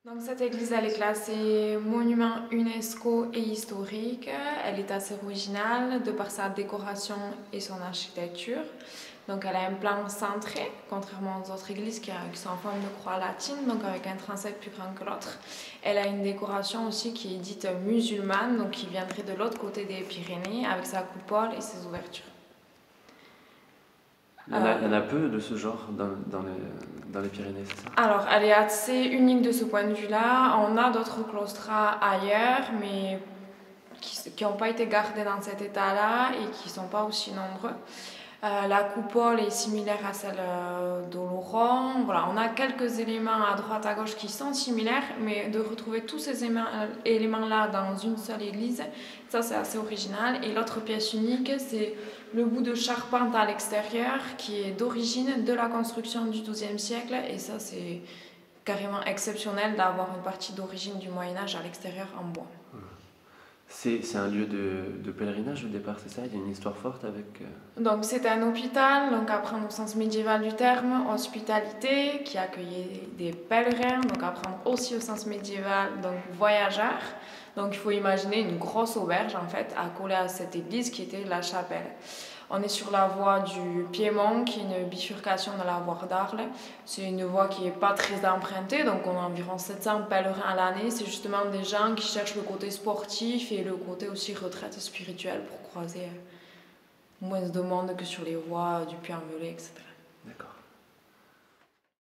Donc cette église, elle est classée monument UNESCO et historique. Elle est assez originale de par sa décoration et son architecture. Donc elle a un plan centré, contrairement aux autres églises qui sont en forme de croix latine, donc avec un transept plus grand que l'autre. Elle a une décoration aussi qui est dite musulmane, donc qui viendrait de l'autre côté des Pyrénées, avec sa coupole et ses ouvertures. Il y en a peu de ce genre dans les Pyrénées, c'est ça? Alors, elle est assez unique de ce point de vue-là. On a d'autres claustras ailleurs, mais qui n'ont pas été gardés dans cet état-là et qui ne sont pas aussi nombreux. La coupole est similaire à celle d'Oloron. Voilà, on a quelques éléments à droite à gauche qui sont similaires, mais de retrouver tous ces éléments-là dans une seule église, ça c'est assez original. Et l'autre pièce unique, c'est le bout de charpente à l'extérieur qui est d'origine de la construction du XIIe siècle. Et ça c'est carrément exceptionnel d'avoir une partie d'origine du Moyen-Âge à l'extérieur en bois. C'est un lieu de pèlerinage au départ, c'est ça? Il y a une histoire forte avec... Donc c'était un hôpital, donc à prendre au sens médiéval du terme, hospitalité, qui accueillait des pèlerins, donc à prendre aussi au sens médiéval, donc voyageurs. Donc il faut imaginer une grosse auberge en fait, accolée à cette église qui était la chapelle. On est sur la voie du Piémont, qui est une bifurcation de la voie d'Arles. C'est une voie qui n'est pas très empruntée, donc on a environ 700 pèlerins à l'année. C'est justement des gens qui cherchent le côté sportif et le côté aussi retraite spirituelle pour croiser moins de monde que sur les voies du Puy-en-Velay, etc. D'accord.